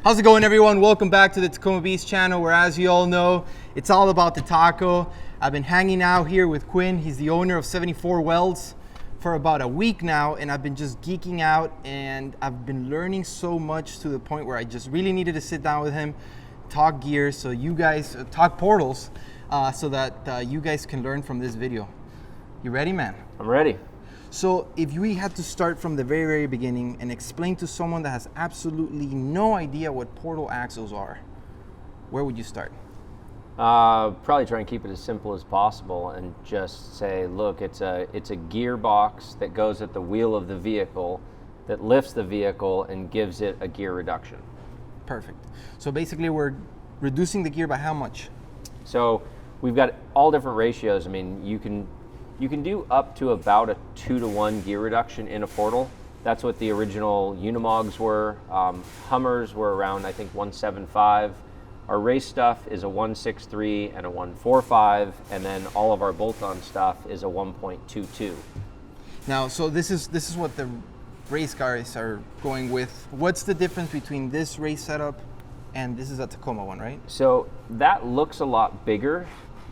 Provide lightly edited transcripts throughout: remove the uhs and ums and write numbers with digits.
How's it going, everyone? Welcome back to the TacomaBeast channel, where, as you all know, it's all about the taco. I've been hanging out here with Quinn. He's the owner of 74 Welds for about a week now, and I've been just geeking out, and I've been learning so much to the point where I just really needed to sit down with him, talk gears, so you guys talk portals, so that you guys can learn from this video. You ready, man? I'm ready. So if we had to start from the very, very beginning and explain to someone that has absolutely no idea what portal axles are, where would you start? Probably try and keep it as simple as possible and just say, look, it's a gearbox that goes at the wheel of the vehicle that lifts the vehicle and gives it a gear reduction. Perfect. So basically we're reducing the gear by how much? So we've got all different ratios. I mean, you can do up to about a 2-to-1 gear reduction in a portal. That's what the original Unimogs were. Hummers were around, I think, 1.75. Our race stuff is a 1.63 and a 1.45, and then all of our bolt-on stuff is a 1.22. Now, so this is what the race guys are going with. What's the difference between this race setup and this is a Tacoma one, right? So that looks a lot bigger,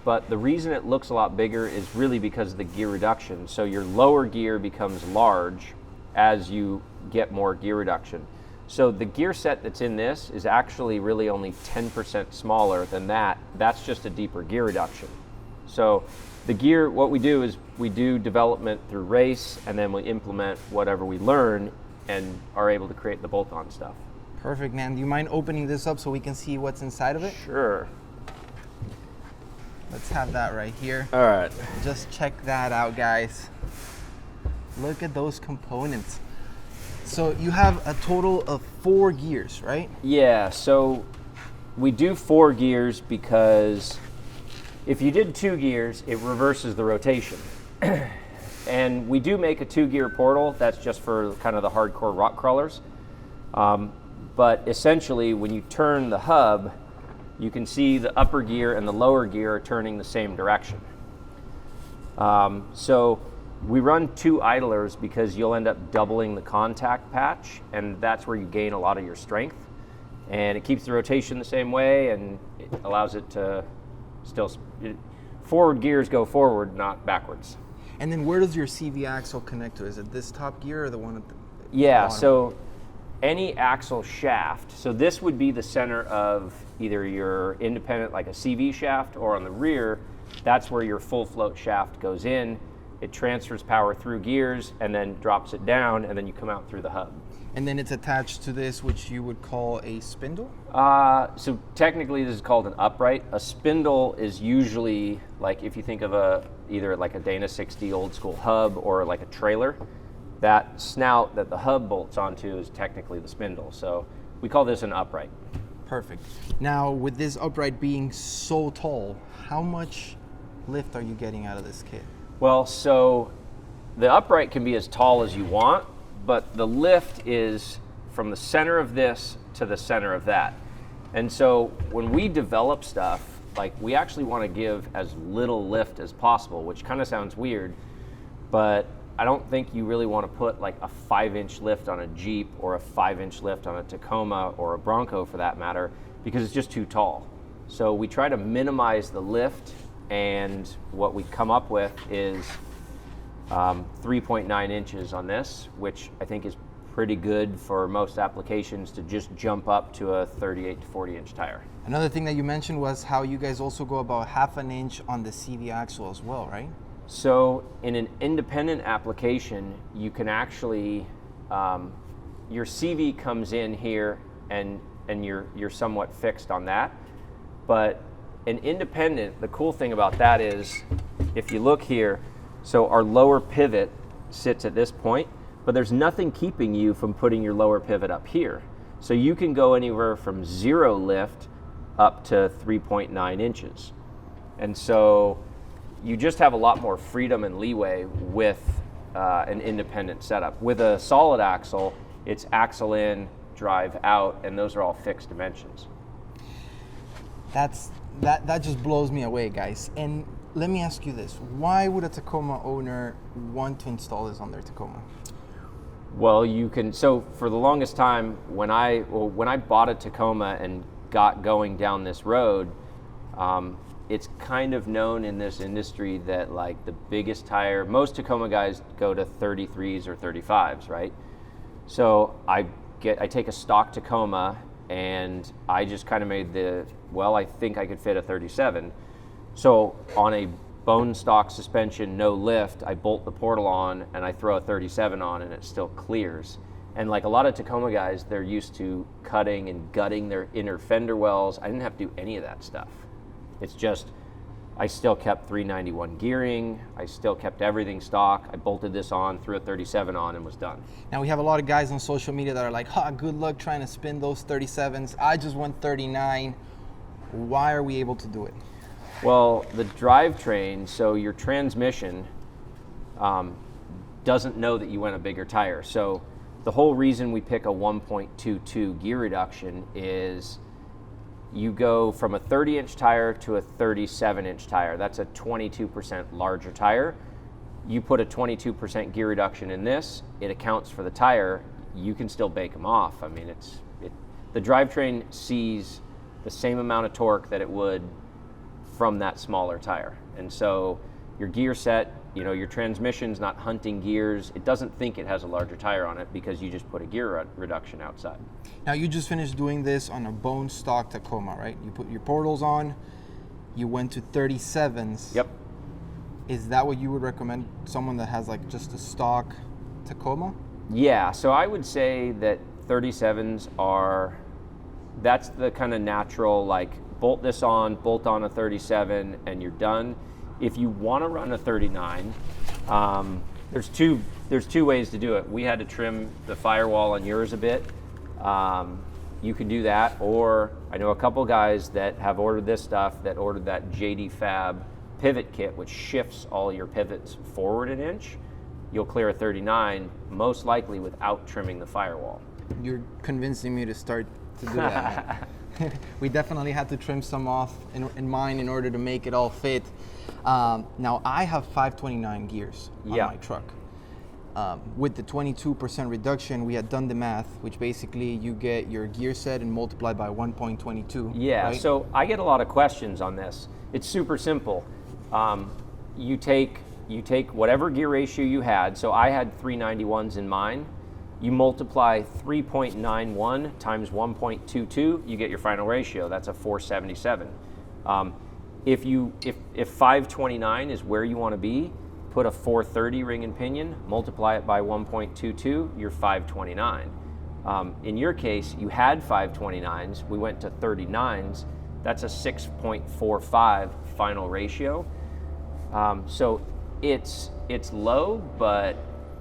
but the reason it looks a lot bigger is really because of the gear reduction. So your lower gear becomes large as you get more gear reduction. So the gear set that's in this is actually really only 10% smaller than that. That's just a deeper gear reduction. So the gear, what we do is we do development through race, and then we implement whatever we learn and are able to create the bolt-on stuff. Perfect, man. Do you mind opening this up so we can see what's inside of it? Sure. Let's have that right here. All right. Just check that out, guys. Look at those components. So you have a total of 4 gears, right? Yeah, so we do 4 gears because if you did 2 gears, it reverses the rotation. And we do make a 2-gear portal. That's just for kind of the hardcore rock crawlers. But essentially, when you turn the hub, you can see the upper gear and the lower gear are turning the same direction. So we run 2 idlers because you'll end up doubling the contact patch, and that's where you gain a lot of your strength. And it keeps the rotation the same way, and it allows it to still, forward gears go forward, not backwards. And then where does your CV axle connect to? Is it this top gear or the one at the Yeah, bottom? so any axle shaft, so this would be the center of either your independent, like a CV shaft, or on the rear, that's where your full float shaft goes in. It transfers power through gears and then drops it down, and then you come out through the hub. And then it's attached to this, which you would call a spindle? So technically this is called an upright. A spindle is usually, like if you think of either like a Dana 60 old school hub or like a trailer, that snout that the hub bolts onto is technically the spindle. So we call this an upright. Perfect. Now, with this upright being so tall, how much lift are you getting out of this kit? Well, so the upright can be as tall as you want, but the lift is from the center of this to the center of that. And so when we develop stuff, like we actually want to give as little lift as possible, which kind of sounds weird, but I don't think you really want to put like a 5-inch lift on a Jeep or a 5-inch lift on a Tacoma or a Bronco for that matter, because it's just too tall. So we try to minimize the lift, and what we come up with is 3.9 inches on this, which I think is pretty good for most applications to just jump up to a 38 to 40 inch tire. Another thing that you mentioned was how you guys also go about 1/2 inch on the CV axle as well, right? So in an independent application, you can actually, your CV comes in here and you're somewhat fixed on that. But an independent, the cool thing about that is, if you look here, so our lower pivot sits at this point, but there's nothing keeping you from putting your lower pivot up here. So you can go anywhere from 0 lift up to 3.9 inches. And so you just have a lot more freedom and leeway with an independent setup. With a solid axle, it's axle in, drive out, and those are all fixed dimensions. That just blows me away, guys. And let me ask you this: why would a Tacoma owner want to install this on their Tacoma? Well, you can. So for the longest time, when I bought a Tacoma and got going down this road, it's kind of known in this industry that like the biggest tire, most Tacoma guys go to 33s or 35s, right? So I take a stock Tacoma and I just kind of made I think I could fit a 37. So on a bone stock suspension, no lift, I bolt the portal on and I throw a 37 on and it still clears. And like a lot of Tacoma guys, they're used to cutting and gutting their inner fender wells. I didn't have to do any of that stuff. It's just, I still kept 391 gearing, I still kept everything stock, I bolted this on, threw a 37 on and was done. Now we have a lot of guys on social media that are like, good luck trying to spin those 37s. I just went 39. Why are we able to do it? Well, the drivetrain, so your transmission doesn't know that you went a bigger tire. So the whole reason we pick a 1.22 gear reduction is you go from a 30-inch tire to a 37-inch tire. That's a 22% larger tire. You put a 22% gear reduction in this, it accounts for the tire. You can still bake them off. I mean, the drivetrain sees the same amount of torque that it would from that smaller tire. And so your gear set, your transmission's not hunting gears. It doesn't think it has a larger tire on it because you just put a gear reduction outside. Now you just finished doing this on a bone stock Tacoma, right? You put your portals on, you went to 37s. Yep. Is that what you would recommend someone that has like just a stock Tacoma? Yeah, so I would say that 37s that's the kind of natural, like bolt this on, bolt on a 37 and you're done. If you want to run a 39, there's two ways to do it. We had to trim the firewall on yours a bit. You can do that, or I know a couple guys that have ordered this stuff, that ordered that JD Fab pivot kit, which shifts all your pivots forward an inch. You'll clear a 39, most likely without trimming the firewall. You're convincing me to start to do that. We definitely had to trim some off in mine in order to make it all fit. Now I have 529 gears on my truck. With the 22% reduction, we had done the math, which basically you get your gear set and multiply by 1.22. Yeah, right? So I get a lot of questions on this. It's super simple. You take whatever gear ratio you had. So I had 391s in mine. You multiply 3.91 times 1.22, you get your final ratio. That's a 477. If 529 is where you want to be, put a 430 ring and pinion, multiply it by 1.22, you're 529. In your case, you had 529s, we went to 39s, that's a 6.45 final ratio. So it's low, but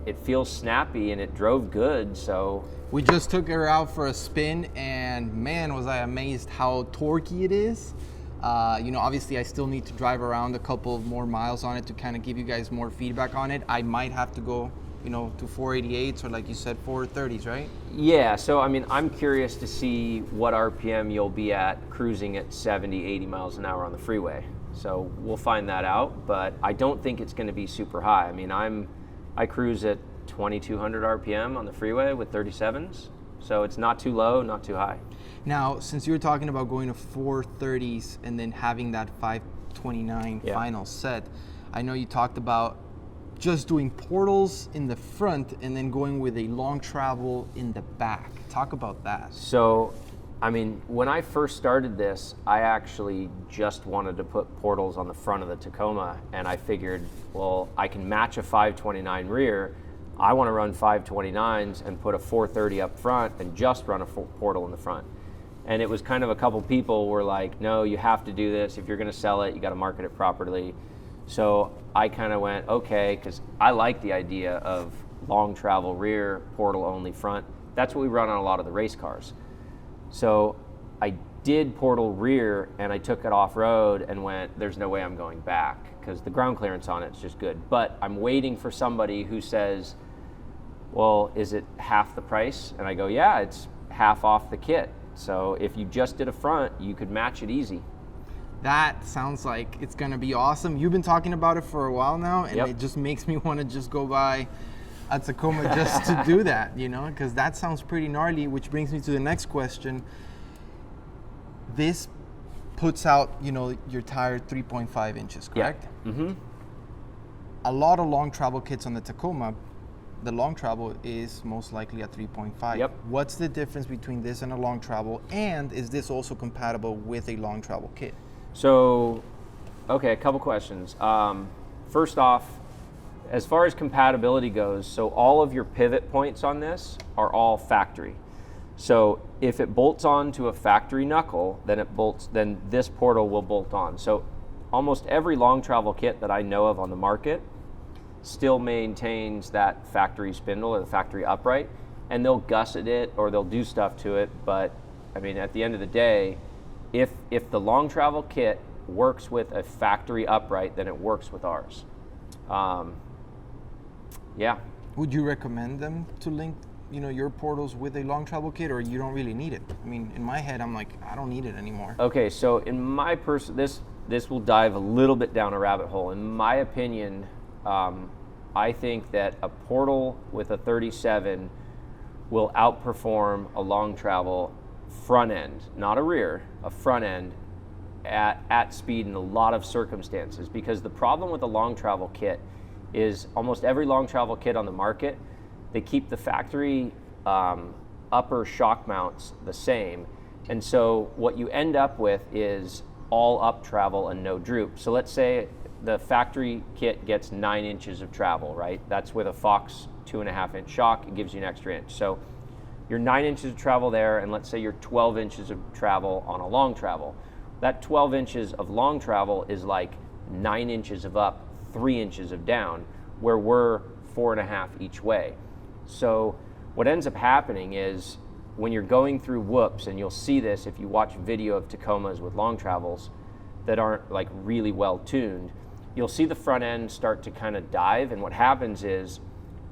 it feels snappy and it drove good. So we just took her out for a spin and man, was I amazed how torquey it is. Obviously I still need to drive around a couple more miles on it to kind of give you guys more feedback on it. I might have to go, to 488s or like you said, 430s, right? Yeah, so I mean, I'm curious to see what RPM you'll be at cruising at 70, 80 miles an hour on the freeway. So we'll find that out, but I don't think it's going to be super high. I mean, I cruise at 2,200 RPM on the freeway with 37s, so it's not too low, not too high. Now, since you were talking about going to 430s and then having that 529 final set, I know you talked about just doing portals in the front and then going with a long travel in the back. Talk about that. So, I mean, when I first started this, I actually just wanted to put portals on the front of the Tacoma, and I figured, well, I can match a 529 rear. I want to run 529s and put a 430 up front and just run a portal in the front. And it was kind of a couple people were like, no, you have to do this. If you're going to sell it, you got to market it properly. So I kind of went, okay, because I like the idea of long travel rear, portal only front. That's what we run on a lot of the race cars. So I did portal rear and I took it off road and went, there's no way I'm going back because the ground clearance on it's just good. But I'm waiting for somebody who says, well, is it half the price? And I go, yeah, it's half off the kit. So if you just did a front, you could match it easy. That sounds like it's going to be awesome. You've been talking about it for a while now, and Yep. It just makes me want to just go buy at Tacoma just to do that, you know, because that sounds pretty gnarly, which brings me to the next question. This puts out, you know, your tire 3.5 inches, correct? Yeah. Mm-hmm. A lot of long travel kits on the Tacoma, the long travel is most likely at 3.5. Yep. What's the difference between this and a long travel, and is this also compatible with a long travel kit? So, okay, a couple questions. First off, as far as compatibility goes, so all of your pivot points on this are all factory. So if it bolts on to a factory knuckle, then this portal will bolt on. So almost every long travel kit that I know of on the market still maintains that factory spindle or the factory upright, and they'll gusset it or they'll do stuff to it. But I mean, at the end of the day, if the long travel kit works with a factory upright, then it works with ours. Yeah. Would you recommend them to link, you know, your portals with a long travel kit, or you don't really need it? I mean, in my head, I'm like, I don't need it anymore. Okay, so in my this will dive a little bit down a rabbit hole. In my opinion, I think that a portal with a 37 will outperform a long travel front end, not a rear, a front end at speed in a lot of circumstances. Because the problem with a long travel kit is almost every long travel kit on the market, they keep the factory upper shock mounts the same. And so what you end up with is all up travel and no droop. So let's say the factory kit gets 9 inches of travel, right? That's with a Fox 2.5 inch shock, it gives you an extra inch. So you're 9 inches of travel there, and let's say you're 12 inches of travel on a long travel. That 12 inches of long travel is like 9 inches of up, 3 inches of down, where we're 4.5 each way. So what ends up happening is when you're going through whoops, and you'll see this if you watch video of Tacomas with long travels that aren't like really well tuned, you'll see the front end start to kind of dive. And what happens is,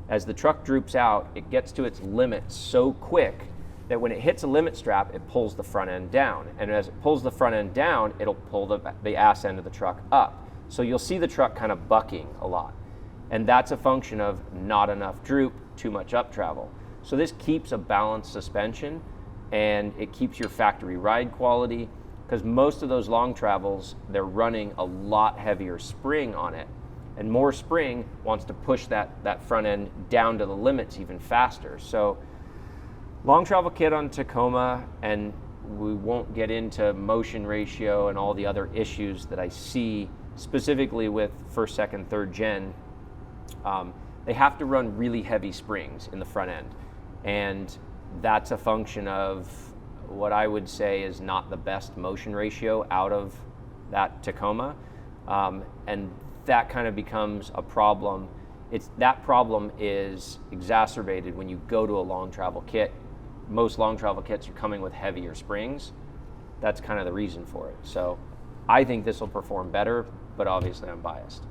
as the truck droops out, it gets to its limit so quick that when it hits a limit strap, it pulls the front end down. And as it pulls the front end down, it'll pull the ass end of the truck up. So you'll see the truck kind of bucking a lot. And that's a function of not enough droop, too much up travel. So this keeps a balanced suspension, and it keeps your factory ride quality, because most of those long travels, they're running a lot heavier spring on it. And more spring wants to push that front end down to the limits even faster. So long travel kit on Tacoma, and we won't get into motion ratio and all the other issues that I see specifically with first, second, third gen. They have to run really heavy springs in the front end. And that's a function of what I would say is not the best motion ratio out of that Tacoma. And that kind of becomes a problem. That problem is exacerbated when you go to a long travel kit. Most long travel kits are coming with heavier springs. That's kind of the reason for it. So I think this will perform better, but obviously I'm biased.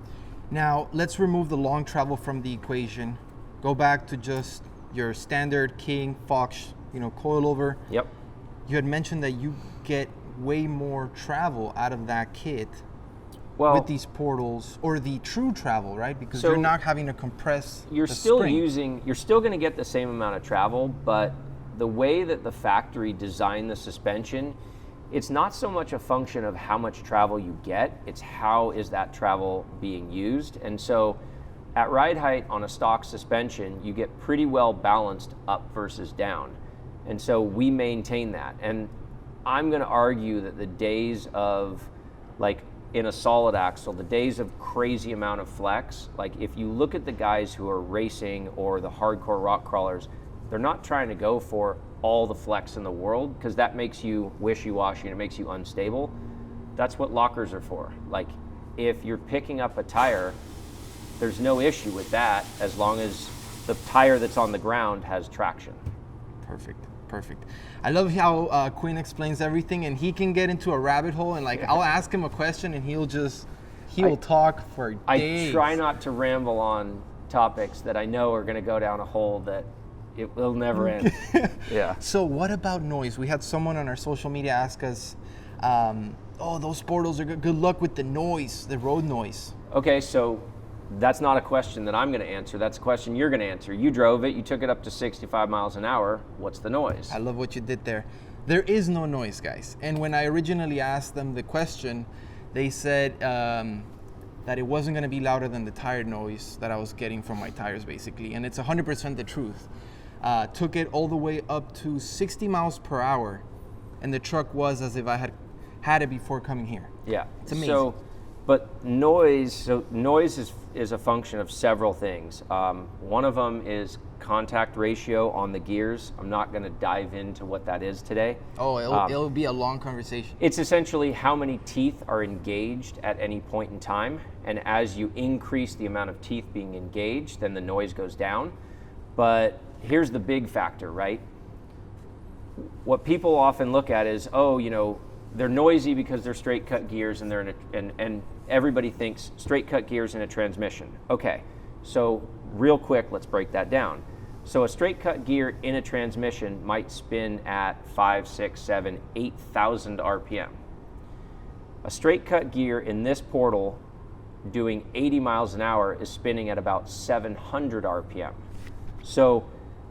Now, let's remove the long travel from the equation. Go back to just your standard King, Fox, coilover. Yep. You had mentioned that you get way more travel out of that kit with these portals, or the true travel, right? Because you're not having to compress You're the still spring. You're still going to get the same amount of travel, but the way that the factory designed the suspension, it's not so much a function of how much travel you get, it's how is that travel being used. And so at ride height on a stock suspension, you get pretty well balanced up versus down. And so we maintain that. And I'm going to argue that the days of, like in a solid axle, the days of crazy amount of flex, like if you look at the guys who are racing or the hardcore rock crawlers, they're not trying to go for all the flex in the world, because that makes you wishy-washy and it makes you unstable. That's what lockers are for. Like if you're picking up a tire, there's no issue with that as long as the tire that's on the ground has traction. Perfect. I love how Quinn explains everything, and he can get into a rabbit hole, and I'll ask him a question and he will talk for days. I try not to ramble on topics that I know are going to go down a hole that it will never end. Yeah. So what about noise? We had someone on our social media ask us, those portals are good luck with the noise, the road noise. Okay, so that's not a question that I'm going to answer. That's a question you're going to answer. You drove it. You took it up to 65 miles an hour. What's the noise? I love what you did there. There is no noise, guys. And when I originally asked them the question, they said that it wasn't going to be louder than the tire noise that I was getting from my tires, basically. And it's 100% the truth. Took it all the way up to 60 miles per hour, and the truck was as if I had it before coming here. Yeah. It's amazing. But noise is a function of several things. One of them is contact ratio on the gears. I'm not going to dive into what that is today. Oh, it'll be a long conversation. It's essentially how many teeth are engaged at any point in time, and as you increase the amount of teeth being engaged, then the noise goes down. But here's the big factor, right? What people often look at is, they're noisy because they're straight cut gears, and and everybody thinks straight cut gears in a transmission. Okay, so real quick, let's break that down. So a straight cut gear in a transmission might spin at 5, 6, 7, 8,000 RPM. A straight cut gear in this portal doing 80 miles an hour is spinning at about 700 RPM. So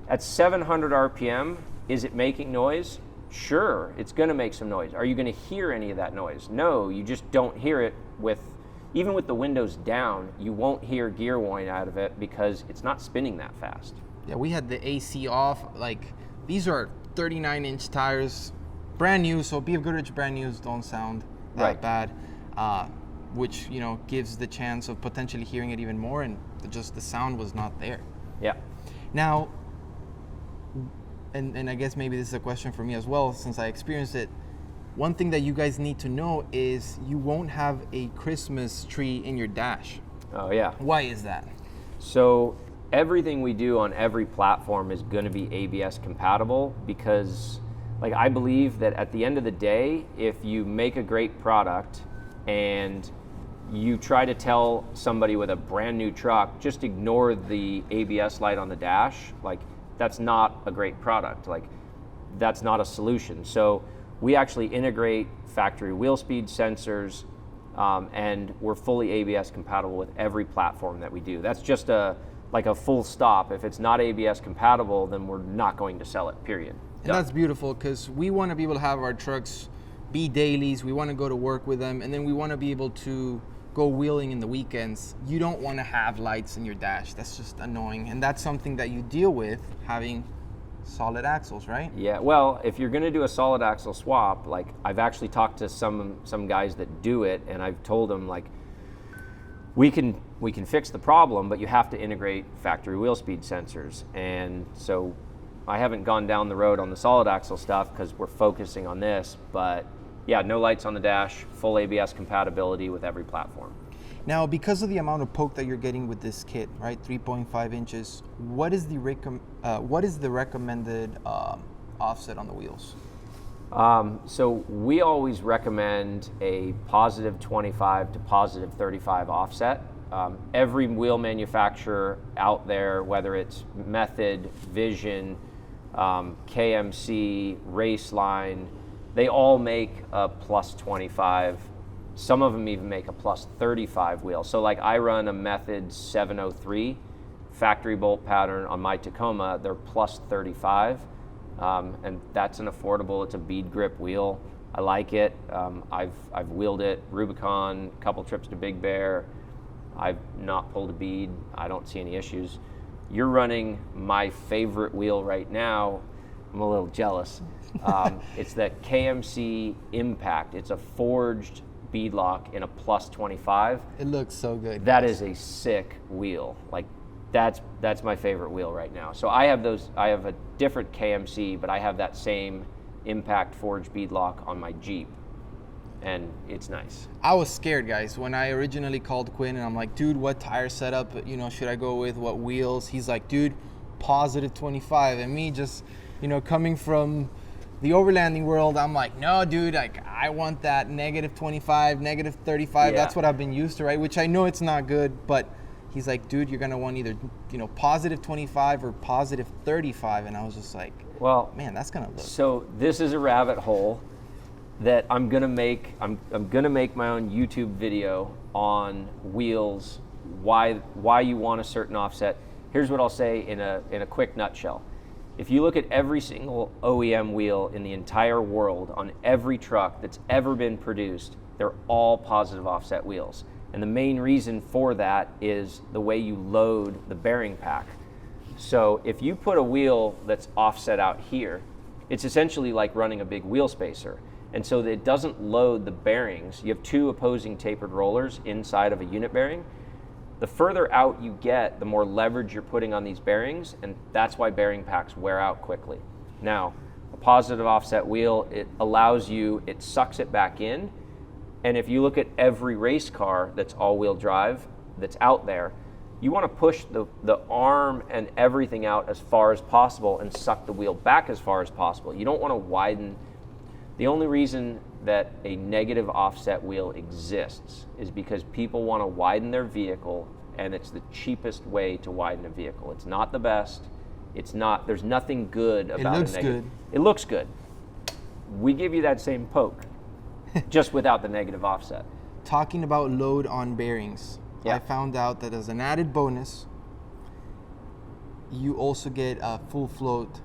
at 700 RPM, is it making noise? Sure, it's going to make some noise. Are you going to hear any of that noise? No, you just don't hear it even with the windows down, you won't hear gear whine out of it because it's not spinning that fast. Yeah, we had the AC off. Like, these are 39-inch tires, brand new, so BF Goodrich brand news don't sound that bad, which, gives the chance of potentially hearing it even more, and just the sound was not there. Yeah. Now, and I guess maybe this is a question for me as well, since I experienced it. One thing that you guys need to know is you won't have a Christmas tree in your dash. Oh, yeah. Why is that? So everything we do on every platform is going to be ABS compatible because, I believe that at the end of the day, if you make a great product and you try to tell somebody with a brand new truck, just ignore the ABS light on the dash, that's not a great product. That's not a solution. So we actually integrate factory wheel speed sensors, and we're fully ABS compatible with every platform that we do. That's just a full stop. If it's not ABS compatible, then we're not going to sell it, period. And that's beautiful because we want to be able to have our trucks be dailies. We want to go to work with them, and then we want to be able to go wheeling in the weekends. You don't want to have lights in your dash. That's just annoying. And that's something that you deal with having solid axles, right? Yeah, well, if you're going to do a solid axle swap, I've actually talked to some guys that do it, and I've told them we can fix the problem, but you have to integrate factory wheel speed sensors. And so I haven't gone down the road on the solid axle stuff because we're focusing on this, but yeah, no lights on the dash, full ABS compatibility with every platform. Now, because of the amount of poke that you're getting with this kit, right, 3.5 inches, what is the recommended offset on the wheels? So we always recommend a positive 25 to positive 35 offset. Every wheel manufacturer out there, whether it's Method, Vision, KMC, Raceline, they all make a plus 25. Some of them even make a plus 35 wheel. So I run a Method 703 factory bolt pattern on my Tacoma. They're plus 35, and that's an affordable. It's a bead grip wheel. I like it. I've wheeled it Rubicon, a couple trips to Big Bear. I've not pulled a bead. I don't see any issues. You're running my favorite wheel right now. I'm a little jealous. It's the KMC Impact. It's a forged beadlock in a plus 25. It looks so good. That is a sick wheel. That's my favorite wheel right now. So I have a different KMC, but I have that same Impact forged beadlock on my Jeep, and it's nice. I was scared, guys, when I originally called Quinn, and I'm like, dude, what tire setup, should I go with, what wheels? He's like, dude, positive 25. And me just, coming from the overlanding world, I'm like, no, dude, I want that negative 25, negative 35. Yeah. That's what I've been used to, right? Which I know it's not good, but he's like, dude, you're gonna want either, positive 25 or positive 35. And I was just like, well, man, that's gonna look. So this is a rabbit hole that I'm gonna make my own YouTube video on wheels why you want a certain offset. Here's what I'll say in a quick nutshell. If you look at every single OEM wheel in the entire world on every truck that's ever been produced, they're all positive offset wheels. And the main reason for that is the way you load the bearing pack. So if you put a wheel that's offset out here, it's essentially like running a big wheel spacer. And so that it doesn't load the bearings. You have two opposing tapered rollers inside of a unit bearing. The further out you get, the more leverage you're putting on these bearings, and that's why bearing packs wear out quickly. Now, a positive offset wheel, it allows you, it sucks it back in, and if you look at every race car that's all-wheel drive that's out there, you want to push the arm and everything out as far as possible and suck the wheel back as far as possible. You don't want to widen. The only reason that a negative offset wheel exists is because people want to widen their vehicle, and it's the cheapest way to widen a vehicle. It's not the best. It's not, there's nothing good about a negative. It looks good. It looks good. We give you that same poke, just without the negative offset. Talking about load on bearings, yeah. I found out that as an added bonus, you also get a full float.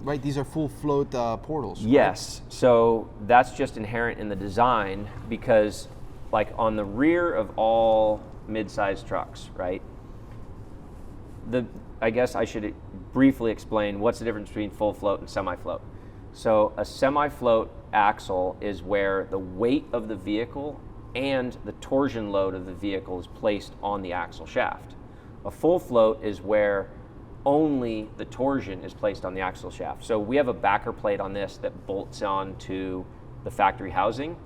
Right, these are full float portals. Yes, right? So that's just inherent in the design, because like on the rear of all mid-sized trucks, right? I guess I should briefly explain what's the difference between full float and semi-float. So a semi-float axle is where the weight of the vehicle and the torsion load of the vehicle is placed on the axle shaft. A full float is where only the torsion is placed on the axle shaft. So we have a backer plate on this that bolts on to the factory housing.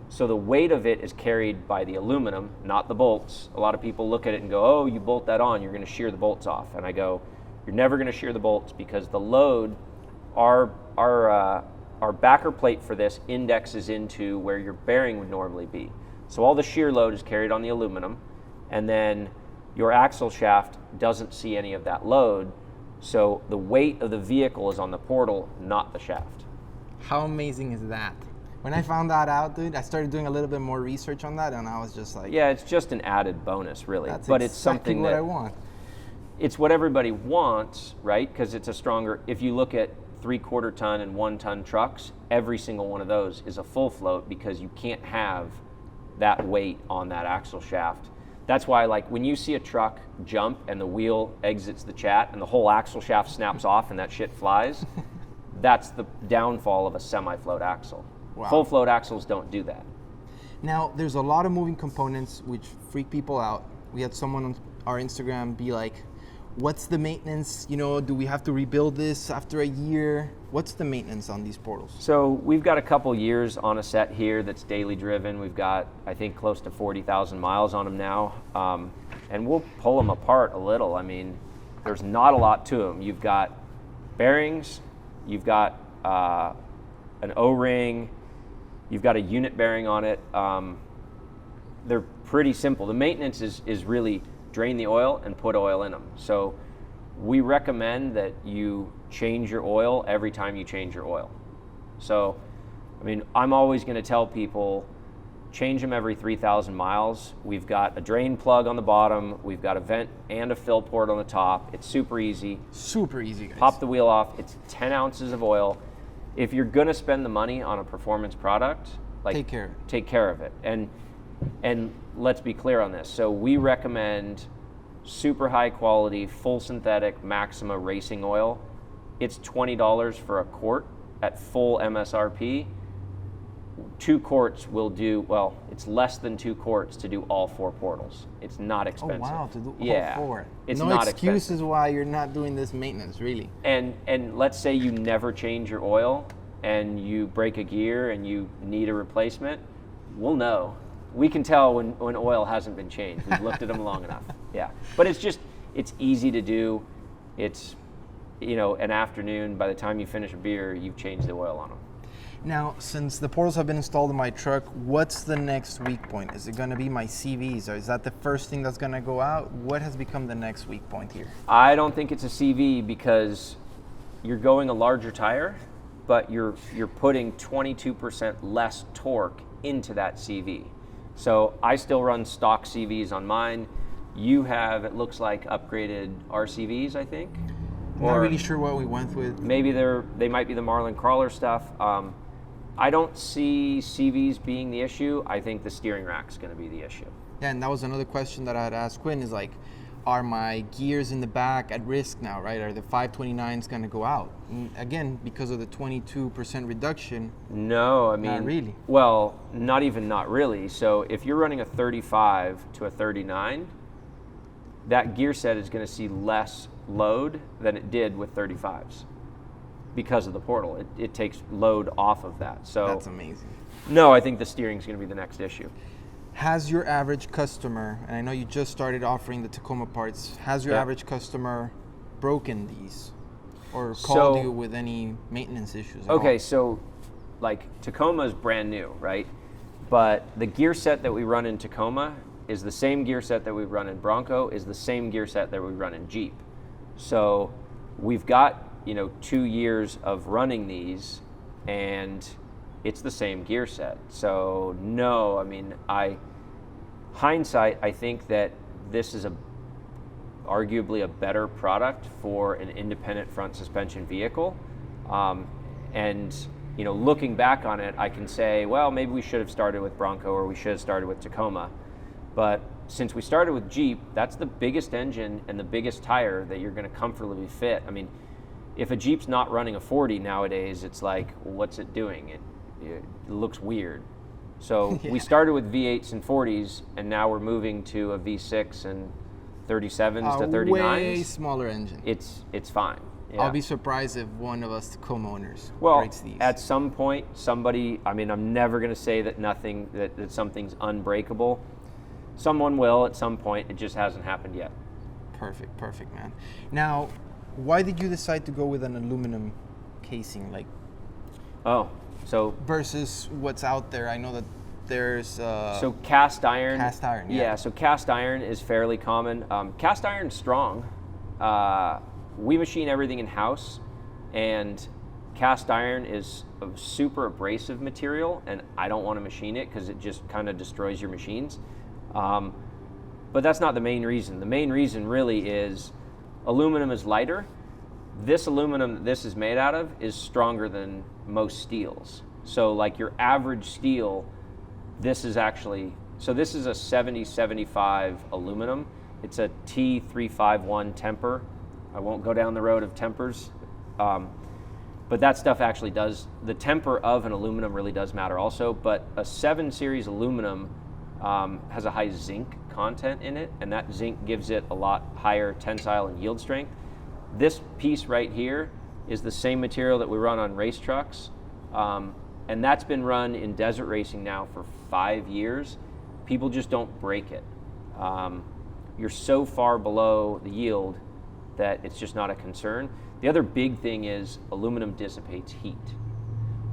So the weight of it is carried by the aluminum, not the bolts. A lot of people look at it and go, oh, you bolt that on, you're gonna shear the bolts off. And I go, you're never gonna shear the bolts, because the load, our backer plate for this indexes into where your bearing would normally be. So all the shear load is carried on the aluminum, and then your axle shaft doesn't see any of that load, so the weight of the vehicle is on the portal, not the shaft. How amazing is that? When I found that out, dude, I started doing a little bit more research on that, and I was just like, yeah, it's just an added bonus, really. That's but exactly it's something what that I want. It's what everybody wants, right? Because it's a stronger, if you look at 3/4 ton and 1 ton trucks, every single one of those is a full float, because you can't have that weight on that axle shaft. That's why, like, when you see a truck jump and the wheel exits the chat and the whole axle shaft snaps off and that shit flies, that's the downfall of a semi-float axle. Wow. Full float axles don't do that. Now, there's a lot of moving components which freak people out. We had someone on our Instagram be like, what's the maintenance? You know, do we have to rebuild this after a year? What's the maintenance on these portals? So we've got a couple years on a set here that's daily driven. We've got, I think, close to 40,000 miles on them now. And we'll pull them apart a little. I mean, there's not a lot to them. You've got bearings, you've got an O-ring, you've got a unit bearing on it. They're pretty simple. The maintenance is really drain the oil and put oil in them. So we recommend that you change your oil every time you change your oil. So, I mean, I'm always going to tell people, change them every 3,000 miles. We've got a drain plug on the bottom. We've got a vent and a fill port on the top. It's super easy. Super easy, guys. Pop the wheel off. It's 10 ounces of oil. If you're going to spend the money on a performance product, like, take care of it. And let's be clear on this. So we recommend super high quality, full synthetic Maxima racing oil. It's $20 for a quart at full MSRP. 2 quarts will do, well, it's less than 2 quarts to do all 4 portals. It's not expensive. Oh wow, to do all 4. It's no not excuses expensive. Why you're not doing this maintenance, really. And let's say you never change your oil and you break a gear and you need a replacement, we'll know. We can tell when oil hasn't been changed. We've looked at them long enough. Yeah, but it's easy to do. It's, you know, an afternoon, by the time you finish a beer, you've changed the oil on them. Now, since the portals have been installed in my truck, what's the next weak point? Is it going to be my CVs, or is that the first thing that's going to go out? What has become the next weak point here? I don't think it's a CV, because you're going a larger tire, but you're putting 22% less torque into that CV. So I still run stock CVs on mine. You have, it looks like, upgraded RCVs, I think. Not really sure what we went with. Maybe they might be the Marlin crawler stuff. I don't see CVs being the issue. I think the steering rack's going to be the issue. Yeah, and that was another question that I had asked Quinn is like, are my gears in the back at risk now, right? Are the 529s going to go out? And again, because of the 22% reduction. No, I mean, not really. Well, not really. So if you're running a 35 to a 39, that gear set is going to see less load than it did with 35s because of the portal. It takes load off of that. So that's amazing. No, I think the steering is going to be the next issue. Has your average customer, and I know you just started offering the Tacoma parts, has your average customer broken these or called you with any maintenance issues? Okay, so like Tacoma is brand new, right? But the gear set that we run in Tacoma is the same gear set that we run in Bronco, is the same gear set that we run in Jeep. So we've got, 2 years of running these, and it's the same gear set. So no, I mean, hindsight, I think that this is arguably a better product for an independent front suspension vehicle. And looking back on it, I can say, well, maybe we should have started with Bronco or we should have started with Tacoma. But since we started with Jeep, that's the biggest engine and the biggest tire that you're going to comfortably fit. I mean, if a Jeep's not running a 40 nowadays, it's like, well, what's it doing? It looks weird. So we started with V8s and 40s, and now we're moving to a V6 and 37s to 39s. Way smaller engine. It's fine. Yeah. I'll be surprised if one of us Tacoma owners breaks these. At some point, somebody, I mean, I'm never going to say that that something's unbreakable. Someone will at some point. It just hasn't happened yet. Perfect, man. Now, why did you decide to go with an aluminum casing, versus what's out there? I know that there's so cast iron. Cast iron, yeah. So cast iron is fairly common. Cast iron's strong. We machine everything in house, and cast iron is a super abrasive material, and I don't want to machine it because it just kind of destroys your machines. But that's not the main reason. The main reason really is aluminum is lighter. This aluminum that this is made out of is stronger than most steels. So like your average steel, this is a 70-75 aluminum. It's a T351 temper. I won't go down the road of tempers. But that stuff actually does, the temper of an aluminum really does matter also, but a 7 series aluminum has a high zinc content in it, and that zinc gives it a lot higher tensile and yield strength. This piece right here is the same material that we run on race trucks, and that's been run in desert racing now for 5 years. People just don't break it. You're so far below the yield that it's just not a concern. The other big thing is aluminum dissipates heat.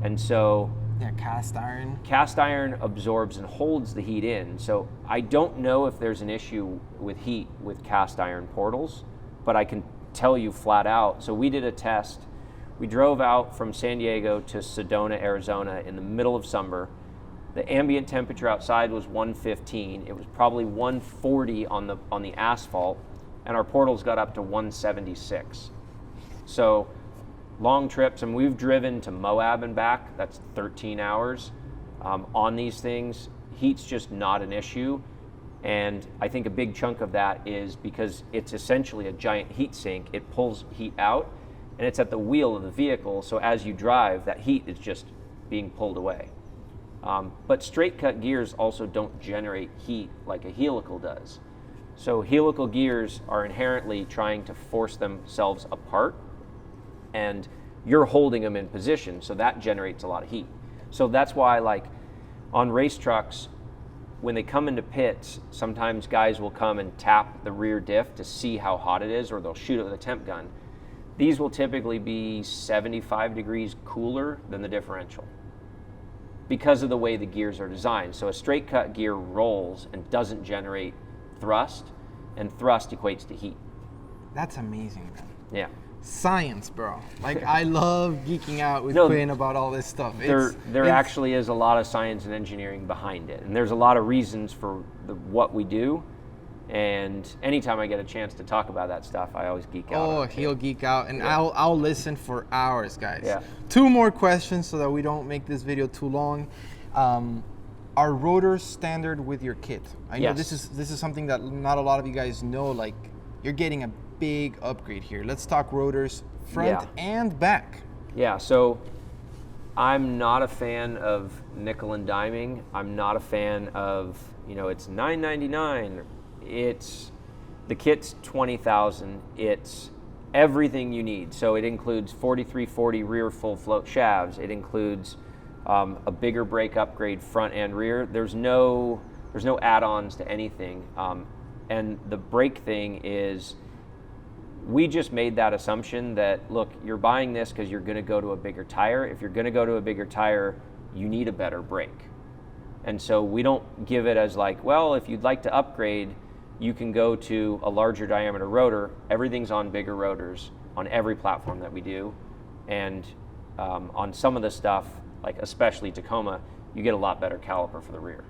And so cast iron absorbs and holds the heat in. So I don't know if there's an issue with heat with cast iron portals, but I can tell you flat out. So we did a test. We drove out from San Diego to Sedona, Arizona in the middle of summer. The ambient temperature outside was 115. It was probably 140 on the asphalt, and our portals got up to 176. So long trips, and we've driven to Moab and back. That's 13 hours on these things. Heat's just not an issue, and I think a big chunk of that is because it's essentially a giant heat sink. It pulls heat out, and it's at the wheel of the vehicle, so as you drive, that heat is just being pulled away. But straight cut gears also don't generate heat like a helical does. So helical gears are inherently trying to force themselves apart, and you're holding them in position, so that generates a lot of heat. So that's why, like on race trucks, when they come into pits, sometimes guys will come and tap the rear diff to see how hot it is, or they'll shoot it with a temp gun. These will typically be 75 degrees cooler than the differential because of the way the gears are designed. So a straight cut gear rolls and doesn't generate thrust, and thrust equates to heat. That's amazing, man. Yeah. science, bro. Like, I love geeking out with No, Quinn about all this stuff. There actually is a lot of science and engineering behind it, and there's a lot of reasons for what we do. And anytime I get a chance to talk about that stuff, I always geek out. Oh, he'll geek out, and I'll listen for hours, guys. Yeah. 2 more questions so that we don't make this video too long. Are rotors standard with your kit? I know Yes. this is something that not a lot of you guys know. Like, you're getting a big upgrade here. Let's talk rotors, front and back. Yeah, so I'm not a fan of nickel and diming. I'm not a fan of, it's $9.99. It's, the kit's $20,000. It's everything you need. So it includes 4340 rear full float shafts. It includes a bigger brake upgrade front and rear. There's no add-ons to anything. And the brake thing is, we just made that assumption that, look, you're buying this because you're going to go to a bigger tire. If you're going to go to a bigger tire, you need a better brake. And so we don't give it as like, well, if you'd like to upgrade, you can go to a larger diameter rotor. Everything's on bigger rotors on every platform that we do. And on some of the stuff, like especially Tacoma, you get a lot better caliper for the rear.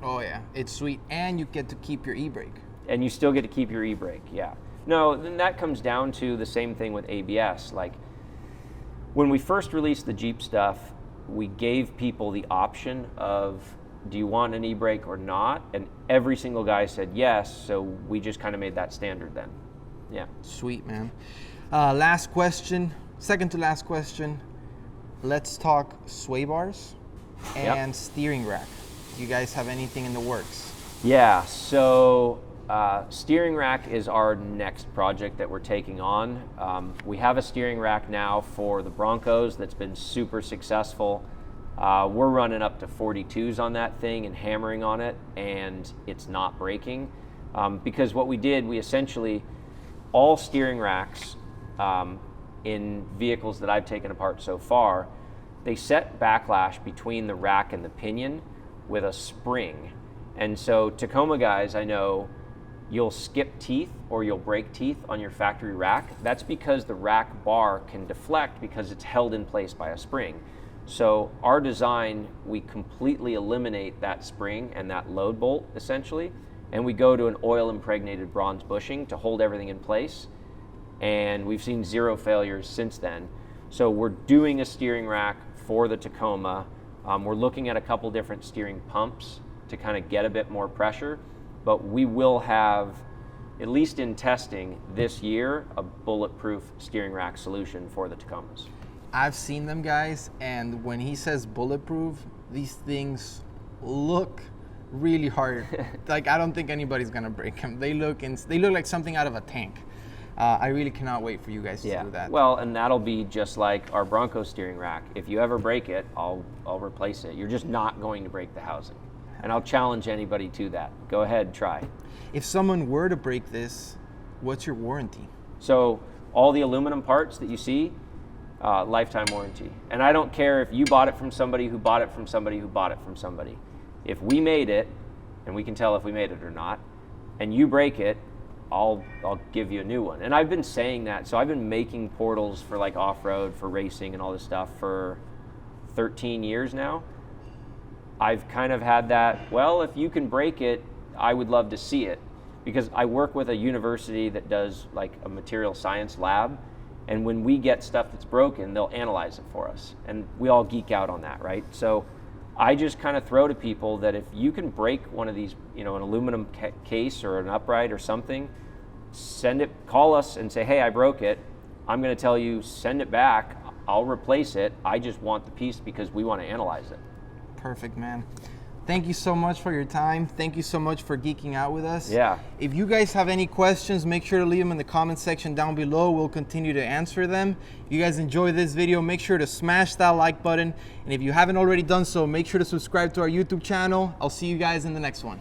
Oh yeah, it's sweet. And you get to keep your e-brake. And you still get to keep your e-brake, yeah. No, then that comes down to the same thing with ABS. Like, when we first released the Jeep stuff, we gave people the option of, do you want an e-brake or not? And every single guy said yes, so we just kind of made that standard then. Yeah. Sweet, man. Last question, second to last question. Let's talk sway bars and steering rack. Do you guys have anything in the works? Yeah, so steering rack is our next project that we're taking on. We have a steering rack now for the Broncos that's been super successful. We're running up to 42s on that thing and hammering on it, and it's not breaking. Because what we did, we essentially, all steering racks in vehicles that I've taken apart so far, they set backlash between the rack and the pinion with a spring. And so Tacoma guys, I know, you'll skip teeth or you'll break teeth on your factory rack. That's because the rack bar can deflect because it's held in place by a spring. So our design, we completely eliminate that spring and that load bolt essentially, and we go to an oil impregnated bronze bushing to hold everything in place. And we've seen 0 failures since then. So we're doing a steering rack for the Tacoma. We're looking at a couple different steering pumps to kind of get a bit more pressure, but we will have, at least in testing this year, a bulletproof steering rack solution for the Tacomas. I've seen them, guys, and when he says bulletproof, these things look really hard. Like, I don't think anybody's gonna break them. They look like something out of a tank. I really cannot wait for you guys to do that. Well, and that'll be just like our Bronco steering rack. If you ever break it, I'll replace it. You're just not going to break the housing. And I'll challenge anybody to that. Go ahead, try. If someone were to break this, what's your warranty? So all the aluminum parts that you see, lifetime warranty. And I don't care if you bought it from somebody who bought it from somebody who bought it from somebody. If we made it, and we can tell if we made it or not, and you break it, I'll give you a new one. And I've been saying that. So I've been making portals for like off-road, for racing and all this stuff for 13 years now. I've kind of had that, well, if you can break it, I would love to see it. Because I work with a university that does like a material science lab, and when we get stuff that's broken, they'll analyze it for us. And we all geek out on that, right? So I just kind of throw to people that if you can break one of these, an aluminum case or an upright or something, call us and say, hey, I broke it. I'm going to tell you, send it back. I'll replace it. I just want the piece because we want to analyze it. Perfect, man. Thank you so much for your time. Thank you so much for geeking out with us. Yeah. If you guys have any questions, make sure to leave them in the comment section down below. We'll continue to answer them. If you guys enjoyed this video, make sure to smash that like button. And if you haven't already done so, make sure to subscribe to our YouTube channel. I'll see you guys in the next one.